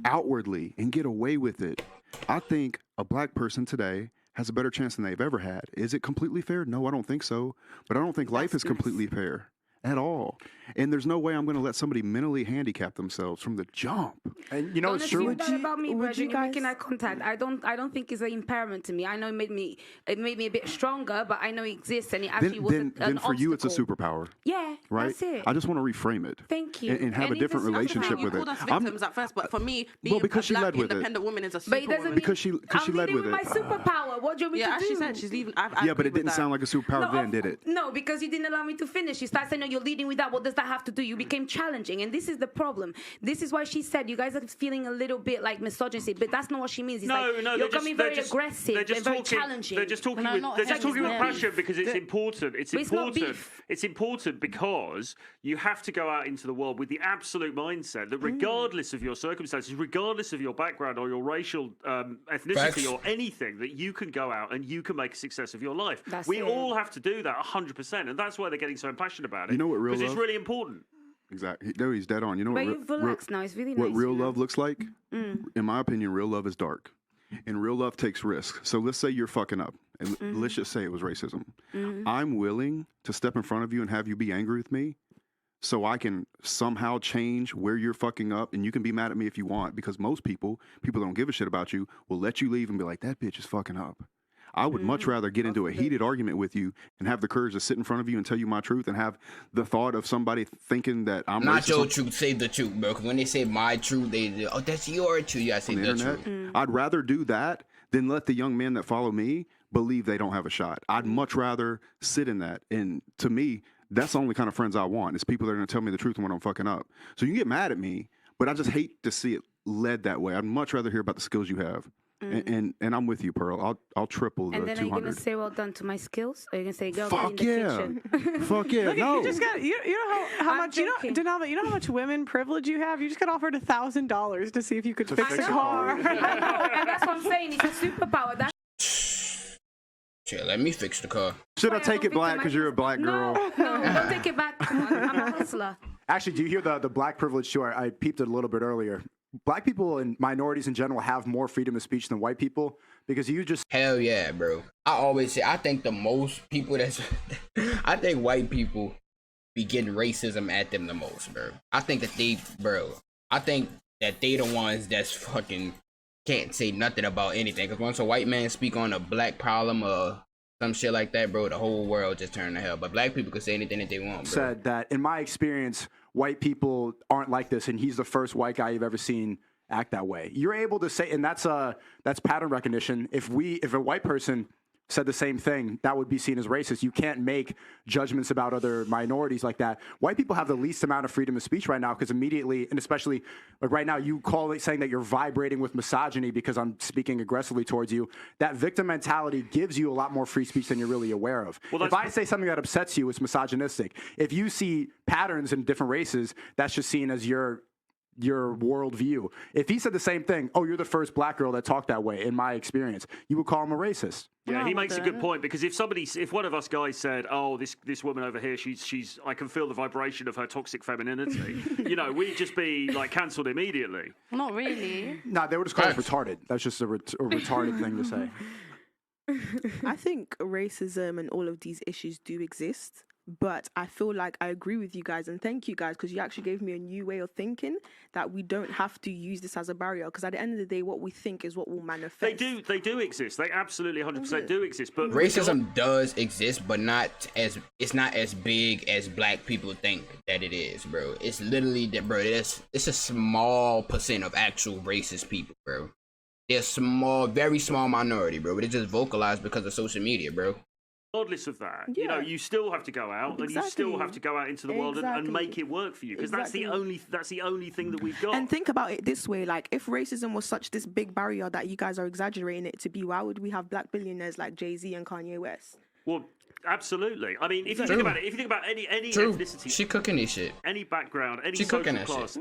outwardly and get away with it. I think a black person today has a better chance than they've ever had. Is it completely fair? No, I don't think so. But I don't think life is completely fair at all. And there's no way I'm going to let somebody mentally handicap themselves from the jump. And you know, it's true. Would you, about me, would you guys making eye contact? I don't think it's an impairment to me. I know it made me a bit stronger, but I know it exists and it actually was an then for you, it's a superpower. Yeah, right. That's it. I just want to reframe it. Thank you. And have a different relationship with it. You called us victims at first, but for me, being because she a led black with independent woman is a but it doesn't superwoman. mean because she led with it. my superpower. What do you want me to do? Yeah, as she said, she's leaving. Yeah, but it didn't sound like a superpower then, did it? No, because you didn't allow me to finish. You started saying, no, you're leading with that. What does that have to do? You became challenging. And this is the problem. This is why she said you guys are feeling a little bit like misogyny, but that's not what she means. It's you're coming very aggressive and very challenging. They're just talking with passion because it's important. It's important. It's important because you have to go out into the world with the absolute mindset that regardless of your circumstances, regardless of your background or your racial ethnicity or anything, that you can go out and you can make a success of your life. We all have to do that 100%, and that's why they're getting so impassioned about it. You know what real love? Because it's really important. Exactly. No, he's dead on. You know but you've relaxed now. It's really nice. What real love looks like? In my opinion, real love is dark. And real love takes risks. So let's say you're fucking up. And let's just say it was racism. I'm willing to step in front of you and have you be angry with me so I can somehow change where you're fucking up. And you can be mad at me if you want, because most people don't give a shit about you, will let you leave and be like, that bitch is fucking up. I would much rather get into a heated argument with you and have the courage to sit in front of you and tell you my truth and have the thought of somebody thinking that I'm not racist. Your truth, say the truth, bro. Because when they say my truth, that's your truth. You gotta say the truth. I'd rather do that than let the young men that follow me believe they don't have a shot. I'd much rather sit in that. And to me, that's the only kind of friends I want. It's people that are going to tell me the truth when I'm fucking up. So you can get mad at me, but I just hate to see it led that way. I'd much rather hear about the skills you have. And I'm with you, Pearl. I'll triple the 200. And then are you gonna say well done to my skills? Or are you gonna say girl in the kitchen? Fuck yeah! No. You just got you know how much Denalva, you know how much women privilege you have. You just got offered $1,000 to see if you could fix a car. And that's what I'm saying. It's a superpower. That's Shit, let me fix the car. Should I take it black because you're a black girl? No, don't take it back. Come on, I'm a hustler. Actually, do you hear the black privilege too? I peeped it a little bit earlier. Black people and minorities in general have more freedom of speech than white people because you just... Hell yeah, bro. I always say, I think the most people I think white people be getting racism at them the most, bro. I think that they the ones that's fucking can't say nothing about anything. Because once a white man speak on a black problem or some shit like that, bro, the whole world just turned to hell. But black people can say anything that they want, bro. Said that, in my experience, white people aren't like this, and he's the first white guy you've ever seen act that way. You're able to say, and that's pattern recognition. If a white person said the same thing, that would be seen as racist. You can't make judgments about other minorities like that. White people have the least amount of freedom of speech right now because immediately, and especially like right now, you call it saying that you're vibrating with misogyny because I'm speaking aggressively towards you. That victim mentality gives you a lot more free speech than you're really aware of. Well, if I say something that upsets you, it's misogynistic. If you see patterns in different races, that's just seen as your worldview. If he said the same thing, oh, you're the first black girl that talked that way, in my experience, you would call him a racist. Yeah, he makes a good point because if one of us guys said, "Oh, this woman over here, I can feel the vibration of her toxic femininity," we'd just be like cancelled immediately. Not really. No, they would just call us retarded. That's just a retarded thing to say. I think racism and all of these issues do exist. But I feel like I agree with you guys, and thank you guys, because you actually gave me a new way of thinking that we don't have to use this as a barrier, because at the end of the day, what we think is what will manifest. They do exist. They absolutely 100% do exist. But racism does exist, but it's not as big as black people think that it is, bro. It's literally it's a small percent of actual racist people, bro. They're small, very small minority, bro. But it's just vocalized because of social media, bro. Regardless of that, you still have to go out and you still have to go out into the world and make it work for you because that's the only thing that we've got. And think about it this way: like, if racism was such this big barrier that you guys are exaggerating it to be, why would we have black billionaires like Jay-Z and Kanye West? Well, absolutely. I mean, if you think about it, if you think about any ethnicity, she cooking this shit, any background, any social class,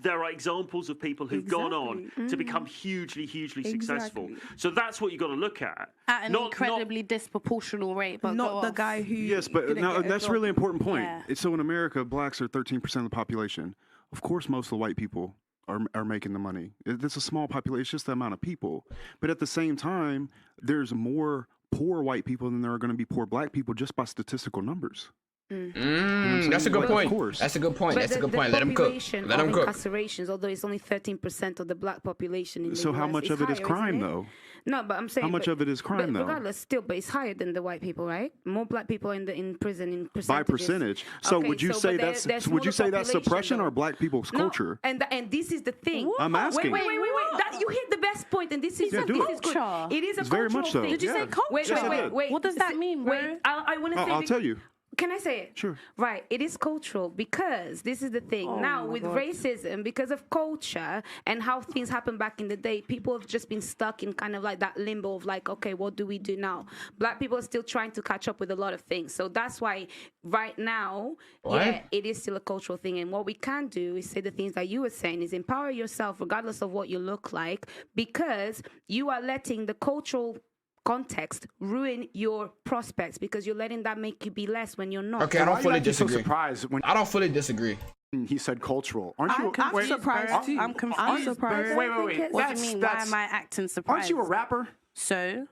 there are examples of people who've gone on to become hugely successful. So that's what you got to look at an incredibly disproportional rate, but not the guy who. Yes, but no, that's a really important point. Yeah. So in America, blacks are 13% of the population. Of course, most of the white people are making the money. It's a small population. It's just the amount of people. But at the same time, there's more poor white people than there are going to be poor black people just by statistical numbers. That's a good point. That's a good point. But That's a good point. The Let them cook. population Let of them cook. incarcerations, although it's only 13% of the black population in the So US, how much of it is higher, crime, isn't it? though? No, but I'm saying How much of it is crime, though? Regardless, still, but it's higher than the white people, right? More black people in prison in percentages. By percentage. So Okay, would you say but that's suppression or black people's culture? And this is the thing. I'm asking. Wait. You hit the best point, and this is Yeah, do this it. is good. Culture. It is a It's very cultural much so. thing. Did you say Yeah. culture? Yes, I did. Wait. What does that mean, bro? Wait, I want to say. I'll tell you. Can I say it? Sure. Right. It is cultural because this is the thing. Now, with racism, because of culture and how things happened back in the day, people have just been stuck in kind of like that limbo of like, okay, what do we do now? Black people are still trying to catch up with a lot of things. So that's why right now, yeah, it is still a cultural thing. And what we can do is say the things that you were saying is empower yourself regardless of what you look like, because you are letting the cultural context ruin your prospects, because you're letting that make you be less when you're not. Okay, I don't fully disagree. So surprised when I don't fully disagree. He said cultural. Aren't you? I'm surprised too. I'm confused. I'm surprised. Wait. What do you mean? Why am I acting surprised? Aren't you a rapper? So,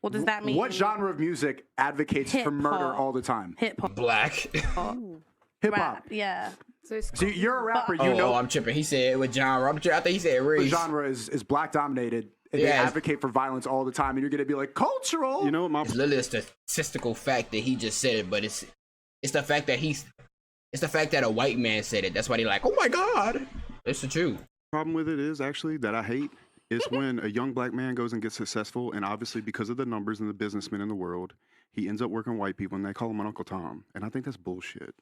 what does that mean? What genre of music advocates for murder all the time? Hip hop. Black. Hip hop. Rap, yeah. So you're a rapper. You know. Oh, I'm tripping. He said with genre. I think he said The race. genre is black dominated. And they Yeah. advocate for violence all the time, and you're gonna be like cultural. You know what my It's literally a statistical fact that he just said it, but it's the fact that it's the fact that a white man said it. That's why they like, oh my god, it's the truth. problem with it is actually that I hate is when a young black man goes and gets successful, and obviously because of the numbers and the businessmen in the world, he ends up working with white people, and they call him an Uncle Tom, and I think that's bullshit.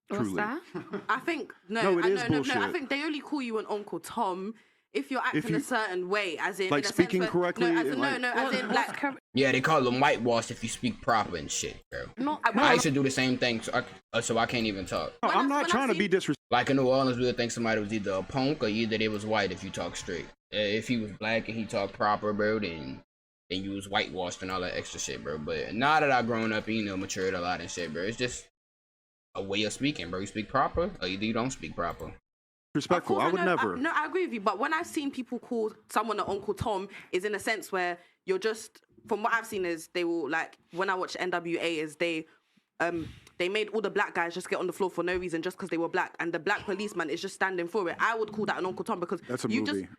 What's Truly. that? I think No, it is bullshit. I think they only call you an Uncle Tom if you're acting you- a certain way, as in like in a speaking sense where, correctly, No, as in, like- as in like. Yeah, they call them whitewash if you speak proper and shit, bro. Not I used to do the same thing, so I can't even talk. No, I'm when not I trying to see- be disrespectful. Like in New Orleans, we would think somebody was either a punk or either they was white if you talk straight. If he was black and he talked proper, bro, then you was whitewashed and all that extra shit, bro. But now that I've grown up and, matured a lot and shit, bro, it's just a way of speaking, bro. You speak proper or either you don't speak proper. Respectful. I would never. No, I agree with you. But when I've seen people call someone an Uncle Tom, is in a sense where you're just, from what I've seen, is they will like when I watch NWA, is they made all the black guys just get on the floor for no reason just because they were black, and the black policeman is just standing for it. I would call that an Uncle Tom because That's a you movie. just.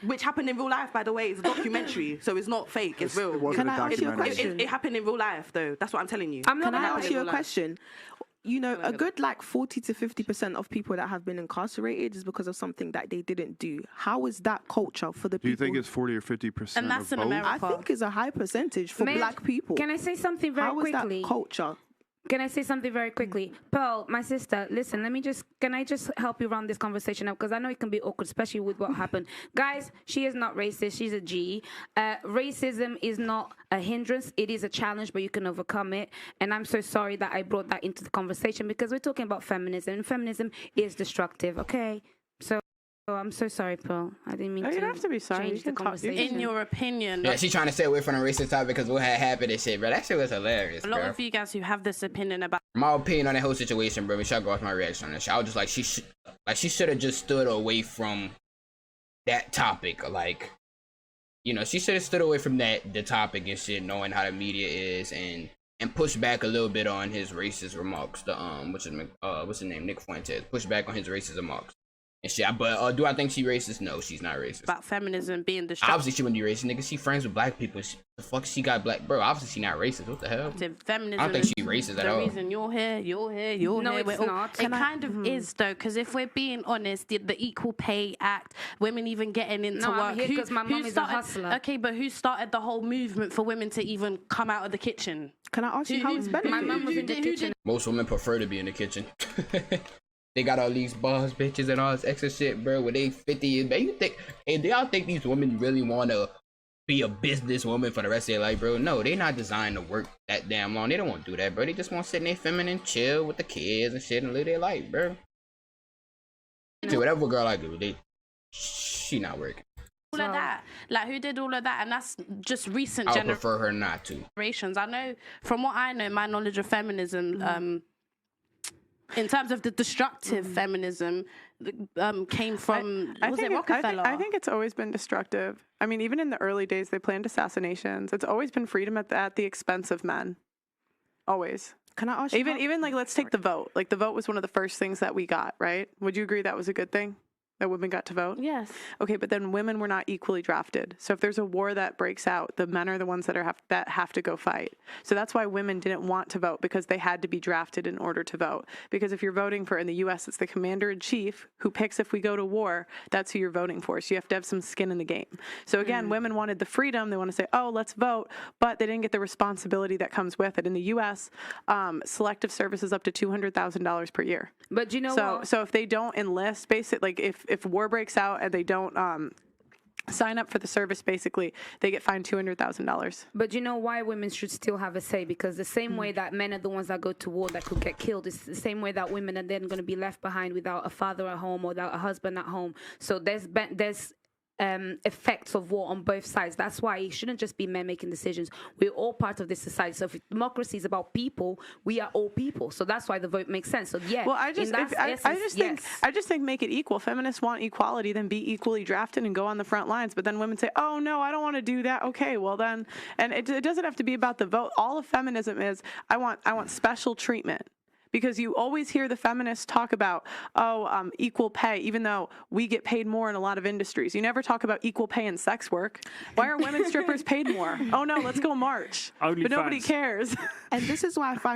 Which happened in real life, by the way. It's a documentary, so it's not fake. It's real. It wasn't Can a I ask you a documentary. question? It happened in real life, though. That's what I'm telling you. I'm not Can I gonna ask you a question? You know, a good like 40 to 50% of people that have been incarcerated is because of something that they didn't do. How is that culture for the Do you people? think it's 40 or 50%? And that's of in both? America. I think it's a high percentage for Man, black people. Can I say something very How is quickly? that culture? Can I say something very quickly? Pearl, my sister, listen, can I just help you run this conversation up? Because I know it can be awkward, especially with what happened. Guys, she is not racist. She's a G. Racism is not a hindrance. It is a challenge, but you can overcome it. And I'm so sorry that I brought that into the conversation because we're talking about feminism. And feminism is destructive, okay? So I'm so sorry, Pearl. I didn't mean No, to you don't have to be sorry. change You the can talk- conversation. in your opinion. Yeah, she's trying to stay away from the racist topic because what had happened and shit, bro. That shit was hilarious, A lot bro. of you guys who have this opinion about My opinion on that whole situation, bro. Michelle go off my reaction on that shit. I was just like, she should have just stood away from that topic. Like, she should have stood away from the topic and shit, knowing how the media is, and push back a little bit on his racist remarks. What's his name? Nick Fuentes. Push back on his racist remarks and shit. But do I think she's racist? No, she's not racist. feminism being destructive. Obviously, she wouldn't be racist, nigga. She friends with black people. The fuck she got black, bro? Obviously, she not racist. What the hell? Feminism. I don't think is she's racist at the all. reason you're here. No, here. it's not. It kind of is though, because if we're being honest, the Equal Pay Act, women even getting into No, work. I'm here 'cause my mum is a started- hustler. Okay, but who started the whole movement for women to even come out of the kitchen? Can I ask you how it's benefited? My mum was in the who kitchen. Most women prefer to be in the kitchen. They got all these boss bitches and all this extra shit, bro. When they 50 years, man, do y'all think these women really want to be a businesswoman for the rest of their life, bro? No, they not designed to work that damn long. They don't want to do that, bro. They just want to sit in their feminine, chill with the kids and shit and live their life, bro. See, whatever girl I do, she not working. All of that, like who did all of that, and that's just recent I would prefer her not to. generations. I know, from what I know, my knowledge of feminism, in terms of the destructive feminism, came from Rockefeller. I think it's always been destructive. I mean, even in the early days, they planned assassinations. It's always been freedom at the expense of men. Always. Can I ask you? Even like, let's take the vote. Like, the vote was one of the first things that we got, right? Would you agree that was a good thing? That women got to vote? Yes. Okay, but then women were not equally drafted. So if there's a war that breaks out, the men are the ones that have to go fight. So that's why women didn't want to vote, because they had to be drafted in order to vote. Because if you're voting for, in the U.S., it's the commander-in-chief who picks if we go to war. That's who you're voting for. So you have to have some skin in the game. So again, women wanted the freedom. They want to say, oh, let's vote. But they didn't get the responsibility that comes with it. In the U.S., selective service is up to $200,000 per year. But you know what? So if they don't enlist, basically, like if war breaks out and they don't sign up for the service, basically, they get fined $200,000. But you know why women should still have a say? Because the same way that men are the ones that go to war that could get killed, it's the same way that women are then going to be left behind without a father at home or without a husband at home. So there's effects of war on both sides. That's why it shouldn't just be men making decisions. We're all part of this society. So if democracy is about people, we are all people. So that's why the vote makes sense. So yeah. Well, I just think make it equal. Feminists want equality, then be equally drafted and go on the front lines. But then women say, "Oh no, I don't want to do that." Okay, well then, and it doesn't have to be about the vote. All of feminism is I want special treatment. Because you always hear the feminists talk about, equal pay, even though we get paid more in a lot of industries. You never talk about equal pay in sex work. Why are women strippers paid more? Oh, no, let's go march. But nobody cares. And this is why I find